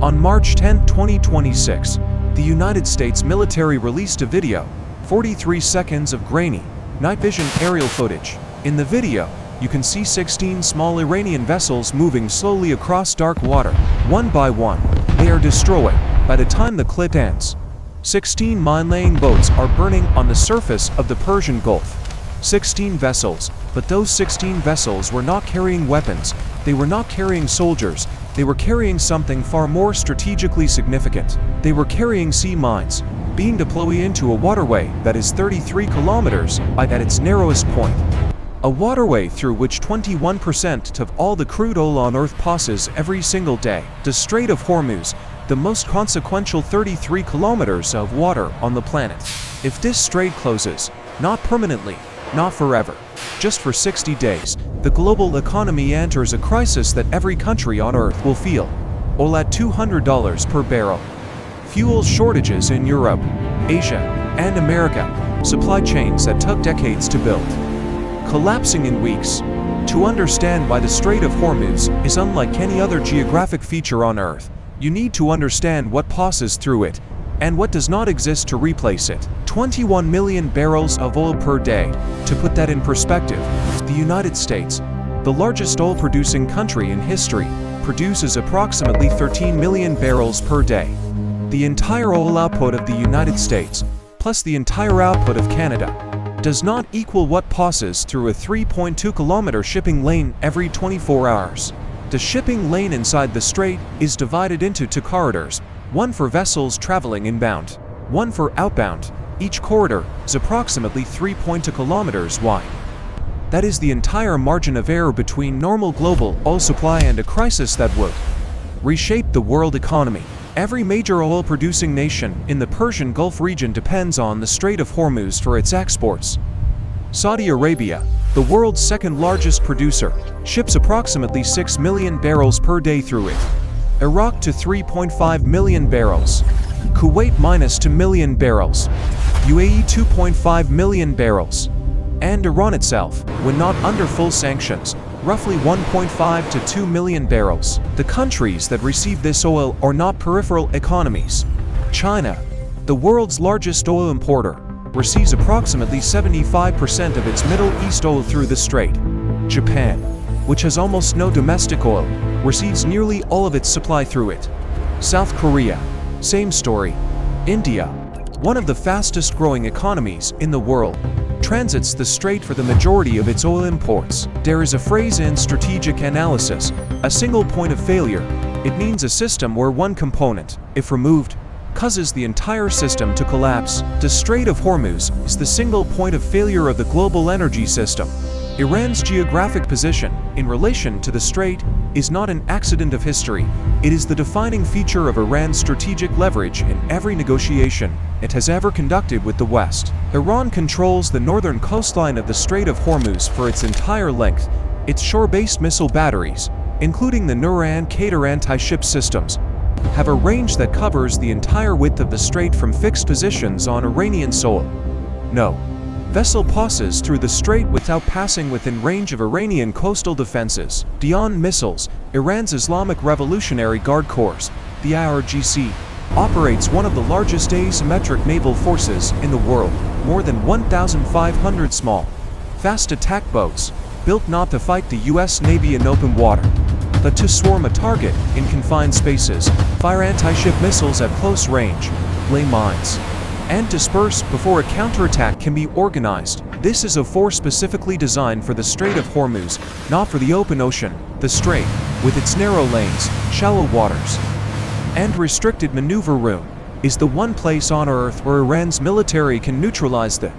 On March 10, 2026, the United States military released a video, 43 seconds of grainy, night vision aerial footage. In the video, you can see 16 small Iranian vessels moving slowly across dark water. One by one, they are destroyed. By the time the clip ends, 16 mine-laying boats are burning on the surface of the Persian Gulf. 16 vessels, but those 16 vessels were not carrying weapons, they were not carrying soldiers, they were carrying something far more strategically significant. They were carrying sea mines, being deployed into a waterway that is 33 kilometers wide at its narrowest point. A waterway through which 21% of all the crude oil on Earth passes every single day. The Strait of Hormuz, the most consequential 33 kilometers of water on the planet. If this strait closes, not permanently, not forever, just for 60 days, the global economy enters a crisis that every country on Earth will feel. Oil at $200 per barrel. Fuel shortages in Europe, Asia, and America. Supply chains that took decades to build, collapsing in weeks. To understand why the Strait of Hormuz is unlike any other geographic feature on Earth, you need to understand what passes through it and what does not exist to replace it. 21 million barrels of oil per day. To put that in perspective, the United States, the largest oil-producing country in history, produces approximately 13 million barrels per day. The entire oil output of the United States, plus the entire output of Canada, does not equal what passes through a 3.2-kilometer shipping lane every 24 hours. The shipping lane inside the strait is divided into two corridors, one for vessels traveling inbound, one for outbound. Each corridor is approximately 3.2 kilometers wide. That is the entire margin of error between normal global oil supply and a crisis that would reshape the world economy. Every major oil-producing nation in the Persian Gulf region depends on the Strait of Hormuz for its exports. Saudi Arabia, the world's second-largest producer, ships approximately 6 million barrels per day through it. Iraq to 3.5 million barrels. Kuwait minus 2 million barrels. UAE 2.5 million barrels. And Iran itself, when not under full sanctions, roughly 1.5 to 2 million barrels. The countries that receive this oil are not peripheral economies. China, the world's largest oil importer, receives approximately 75% of its Middle East oil through the strait. Japan, which has almost no domestic oil, receives nearly all of its supply through it. South Korea, same story. India, one of the fastest growing economies in the world, transits the strait for the majority of its oil imports. There is a phrase in strategic analysis, a single point of failure. It means a system where one component, if removed, causes the entire system to collapse. The Strait of Hormuz is the single point of failure of the global energy system. Iran's geographic position in relation to the strait is not an accident of history. It is the defining feature of Iran's strategic leverage in every negotiation it has ever conducted with the West. Iran controls the northern coastline of the Strait of Hormuz for its entire length. Its shore-based missile batteries, including the Nur-an-Qatar anti-ship systems, have a range that covers the entire width of the strait from fixed positions on Iranian soil. No vessel passes through the strait without passing within range of Iranian coastal defenses. Beyond missiles, Iran's Islamic Revolutionary Guard Corps, the IRGC, operates one of the largest asymmetric naval forces in the world. More than 1,500 small, fast attack boats, built not to fight the US Navy in open water, but to swarm a target in confined spaces, fire anti-ship missiles at close range, lay mines, and disperse before a counterattack can be organized. This is a force specifically designed for the Strait of Hormuz, not for the open ocean. The strait, with its narrow lanes, shallow waters, and restricted maneuver room, is the one place on Earth where Iran's military can neutralize the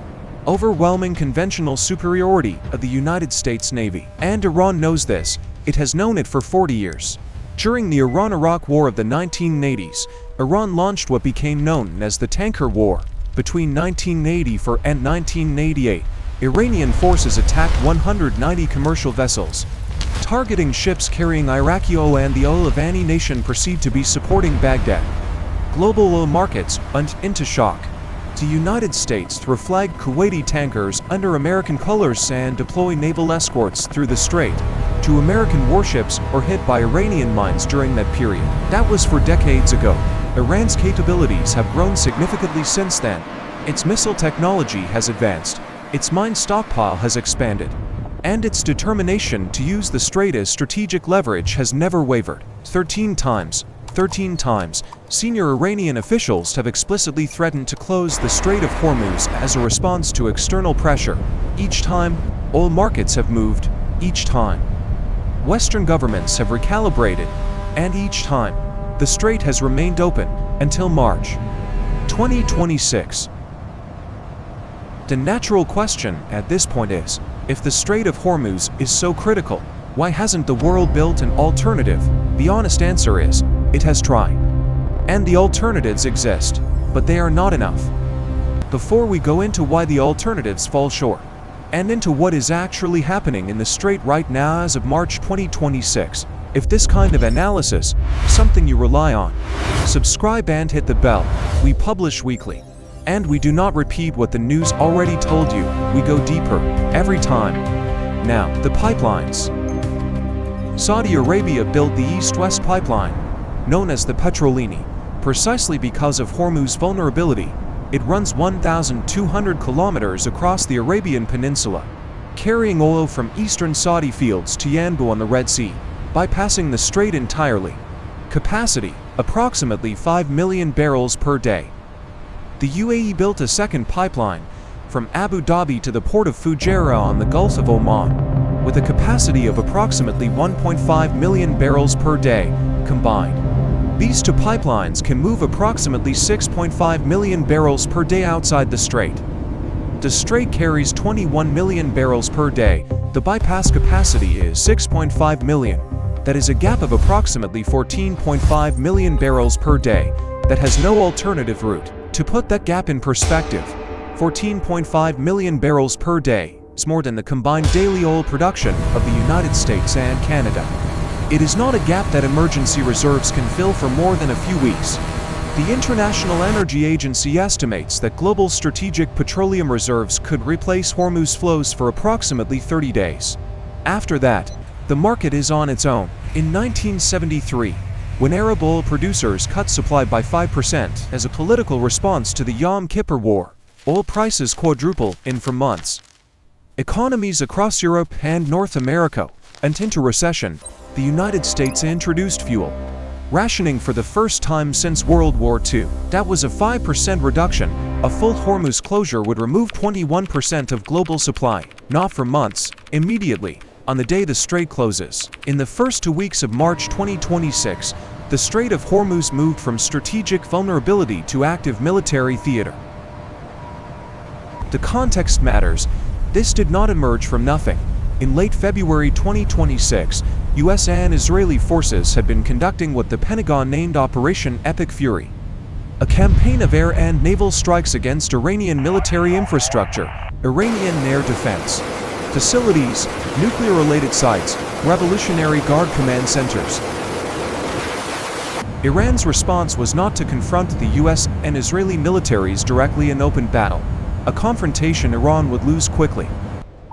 overwhelming conventional superiority of the United States Navy. And Iran knows this. It has known it for 40 years. During the Iran-Iraq War of the 1980s, Iran launched what became known as the Tanker War. Between 1984 and 1988, Iranian forces attacked 190 commercial vessels, targeting ships carrying Iraqi oil and the oil of any nation perceived to be supporting Baghdad. Global oil markets went into shock. The United States threw flagged Kuwaiti tankers under American colors and deployed naval escorts through the strait. to American warships or hit by Iranian mines during that period. That was for decades ago. Iran's capabilities have grown significantly since then. Its missile technology has advanced, its mine stockpile has expanded, and its determination to use the strait as strategic leverage has never wavered. 13 times, senior Iranian officials have explicitly threatened to close the Strait of Hormuz as a response to external pressure. Each time, oil markets have moved. Each time, Western governments have recalibrated. And each time, the strait has remained open until March 2026. The natural question at this point is, if the Strait of Hormuz is so critical, why hasn't the world built an alternative? The honest answer is, it has tried. And the alternatives exist, but they are not enough. Before we go into why the alternatives fall short, and into what is actually happening in the strait right now as of March 2026, if this kind of analysis is something you rely on, subscribe and hit the bell. We publish weekly, and we do not repeat what the news already told you. We go deeper every time. Now, the pipelines. Saudi Arabia built the East-West pipeline, known as the Petrolini, precisely because of Hormuz vulnerability. It runs 1,200 kilometers across the Arabian Peninsula, carrying oil from eastern Saudi fields to Yanbu on the Red Sea, bypassing the strait entirely. Capacity, approximately 5 million barrels per day. The UAE built a second pipeline, from Abu Dhabi to the port of Fujairah on the Gulf of Oman, with a capacity of approximately 1.5 million barrels per day, combined. These two pipelines can move approximately 6.5 million barrels per day outside the strait. The strait carries 21 million barrels per day. The bypass capacity is 6.5 million. That is a gap of approximately 14.5 million barrels per day that has no alternative route. To put that gap in perspective, 14.5 million barrels per day is more than the combined daily oil production of the United States and Canada. It is not a gap that emergency reserves can fill for more than a few weeks. The International Energy Agency estimates that global strategic petroleum reserves could replace Hormuz flows for approximately 30 days. After that, the market is on its own. In 1973, when Arab oil producers cut supply by 5% as a political response to the Yom Kippur War, oil prices quadrupled for months. Economies across Europe and North America went into recession. The United States introduced fuel rationing for the first time since World War II. That was a 5% reduction. A full Hormuz closure would remove 21% of global supply, not for months, immediately, on the day the strait closes. In the first 2 weeks of March 2026, the Strait of Hormuz moved from strategic vulnerability to active military theater. The context matters. This did not emerge from nothing. In late February 2026, US and Israeli forces had been conducting what the Pentagon named Operation Epic Fury, a campaign of air and naval strikes against Iranian military infrastructure, Iranian air defense facilities, nuclear-related sites, Revolutionary Guard command centers. Iran's response was not to confront the US and Israeli militaries directly in open battle, a confrontation Iran would lose quickly.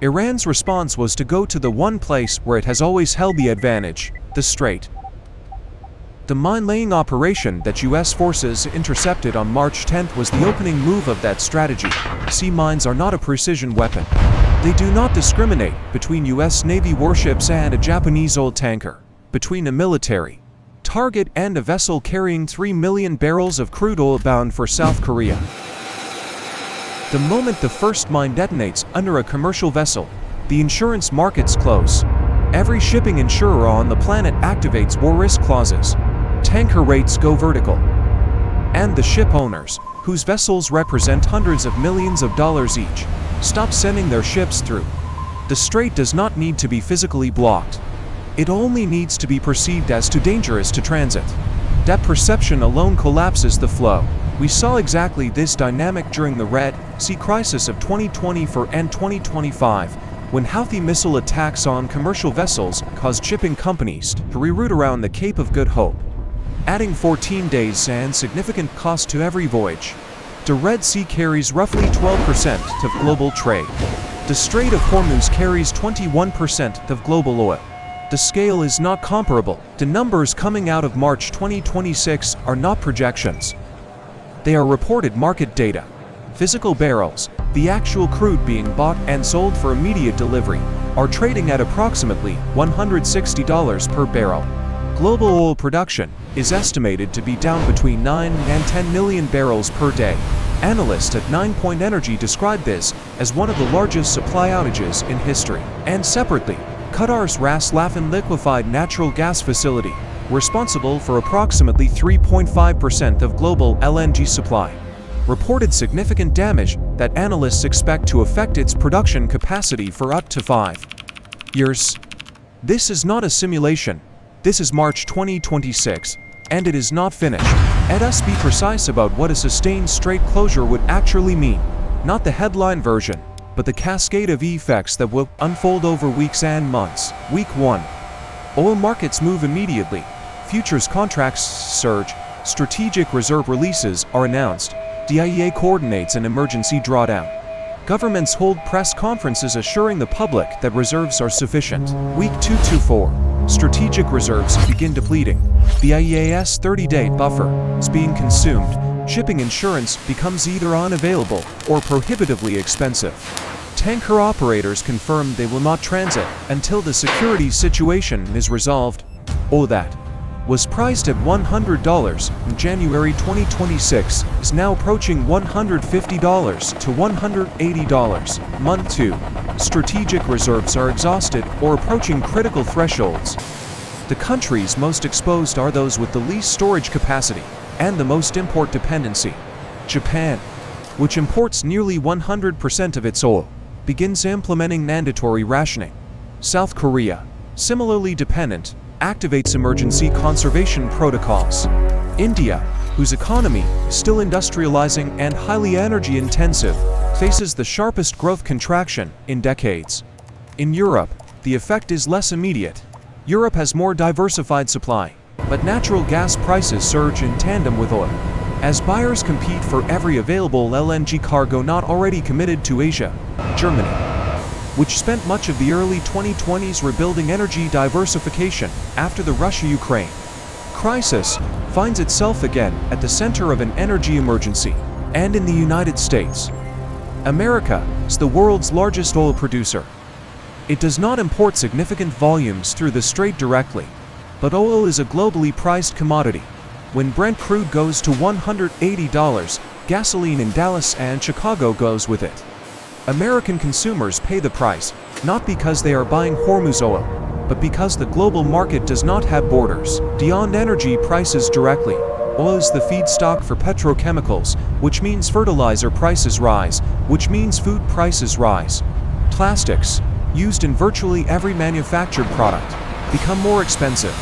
Iran's response was to go to the one place where it has always held the advantage, the strait. The mine-laying operation that US forces intercepted on March 10th was the opening move of that strategy. Sea mines are not a precision weapon. They do not discriminate between US Navy warships and a Japanese oil tanker, between a military target and a vessel carrying 3 million barrels of crude oil bound for South Korea. The moment the first mine detonates under a commercial vessel, the insurance markets close. Every shipping insurer on the planet activates war risk clauses. Tanker rates go vertical. And the ship owners, whose vessels represent hundreds of millions of dollars each, stop sending their ships through. The strait does not need to be physically blocked. It only needs to be perceived as too dangerous to transit. That perception alone collapses the flow. We saw exactly this dynamic during the Red Sea crisis of 2024 and 2025, when Houthi missile attacks on commercial vessels caused shipping companies to reroute around the Cape of Good Hope, adding 14 days and significant cost to every voyage. The Red Sea carries roughly 12% of global trade. The Strait of Hormuz carries 21% of global oil. The scale is not comparable. The numbers coming out of March 2026 are not projections. They are reported market data. Physical barrels, the actual crude being bought and sold for immediate delivery, are trading at approximately $160 per barrel. Global oil production is estimated to be down between 9 and 10 million barrels per day. Analysts at 9 Point Energy describe this as one of the largest supply outages in history. And separately, Qatar's Ras Laffan liquefied natural gas facility, responsible for approximately 3.5% of global LNG supply, reported significant damage that analysts expect to affect its production capacity for up to 5 years. This is not a simulation. This is March 2026, and it is not finished. Let us be precise about what a sustained strait closure would actually mean. Not the headline version, but the cascade of effects that will unfold over weeks and months. Week 1. Oil markets move immediately. Futures contracts surge. Strategic reserve releases are announced. The IEA coordinates an emergency drawdown. Governments hold press conferences assuring the public that reserves are sufficient. Week 2 to 4. Strategic reserves begin depleting. The IEA's 30-day buffer is being consumed. Shipping insurance becomes either unavailable or prohibitively expensive. Tanker operators confirm they will not transit until the security situation is resolved. Oil that was priced at $100 in January 2026 is now approaching $150 to $180. Month 2. Strategic reserves are exhausted or approaching critical thresholds. The countries most exposed are those with the least storage capacity and the most import dependency. Japan, which imports nearly 100% of its oil, begins implementing mandatory rationing. South Korea, similarly dependent, activates emergency conservation protocols. India, whose economy is still industrializing and highly energy intensive, faces the sharpest growth contraction in decades. In Europe, the effect is less immediate. Europe has more diversified supply, but natural gas prices surge in tandem with oil, as buyers compete for every available LNG cargo not already committed to Asia. Germany, which spent much of the early 2020s rebuilding energy diversification after the Russia-Ukraine crisis, finds itself again at the center of an energy emergency. And in the United States, America is the world's largest oil producer. It does not import significant volumes through the strait directly, but oil is a globally priced commodity. When Brent crude goes to $180, gasoline in Dallas and Chicago goes with it. American consumers pay the price, not because they are buying Hormuz oil, but because the global market does not have borders. Beyond energy prices directly, oil is the feedstock for petrochemicals, which means fertilizer prices rise, which means food prices rise. Plastics, used in virtually every manufactured product, become more expensive.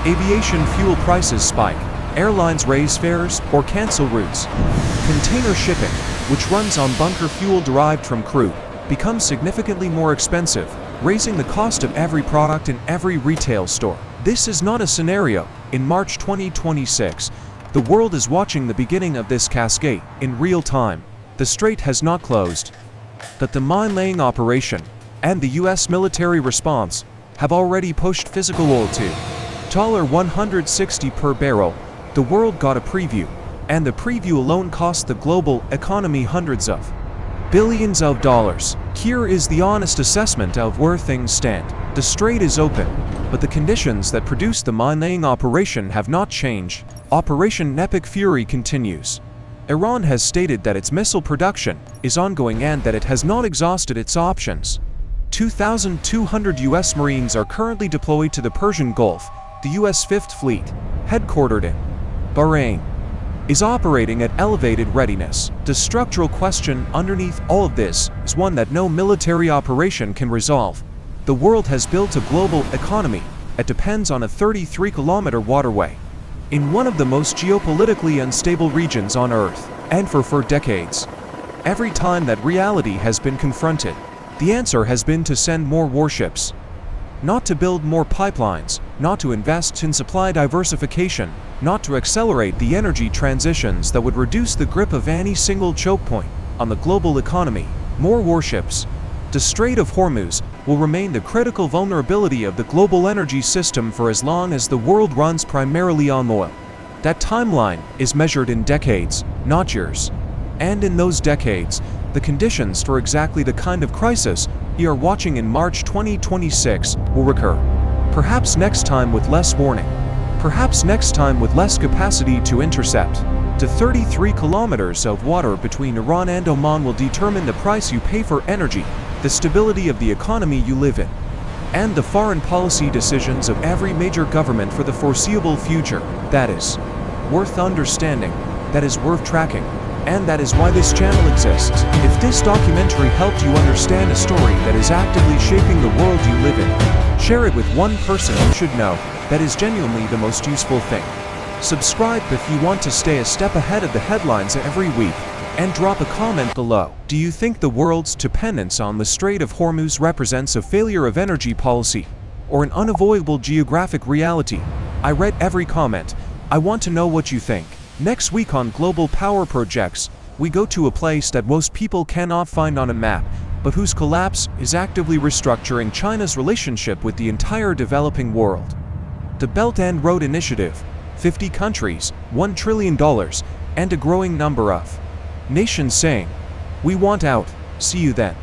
Aviation fuel prices spike. Airlines raise fares or cancel routes. Container shipping, which runs on bunker fuel derived from crude, becomes significantly more expensive, raising the cost of every product in every retail store. This is not a scenario. In March 2026, the world is watching the beginning of this cascade in real time. The strait has not closed, but the mine-laying operation and the U.S. military response have already pushed physical oil to $160 per barrel. The world got a preview, and the preview alone cost the global economy hundreds of billions of dollars. Here is the honest assessment of where things stand. The strait is open, but the conditions that produced the mine-laying operation have not changed. Operation Epic Fury continues. Iran has stated that its missile production is ongoing and that it has not exhausted its options. 2,200 U.S. Marines are currently deployed to the Persian Gulf. The U.S. Fifth Fleet, headquartered in Bahrain, is operating at elevated readiness. The structural question underneath all of this is one that no military operation can resolve. The world has built a global economy that depends on a 33-kilometer waterway in one of the most geopolitically unstable regions on Earth. And for decades, every time that reality has been confronted, the answer has been to send more warships, not to build more pipelines, not to invest in supply diversification, not to accelerate the energy transitions that would reduce the grip of any single choke point on the global economy. More warships. The Strait of Hormuz will remain the critical vulnerability of the global energy system for as long as the world runs primarily on oil. That timeline is measured in decades, not years. And in those decades, the conditions for exactly the kind of crisis we are watching in March 2026 will recur. Perhaps next time with less warning. Perhaps next time with less capacity to intercept. The 33 kilometers of water between Iran and Oman will determine the price you pay for energy, the stability of the economy you live in, and the foreign policy decisions of every major government for the foreseeable future. That is worth understanding, that is worth tracking, and that is why this channel exists. If this documentary helped you understand a story that is actively shaping the world you live in, share it with one person you should know. That is genuinely the most useful thing. Subscribe if you want to stay a step ahead of the headlines every week, and drop a comment below. Do you think the world's dependence on the Strait of Hormuz represents a failure of energy policy, or an unavoidable geographic reality? I read every comment. I want to know what you think. Next week on Global Power Projects, we go to a place that most people cannot find on a map, but whose collapse is actively restructuring China's relationship with the entire developing world. The Belt and Road Initiative, 50 countries, $1 trillion, and a growing number of nations saying, "We want out." See you then.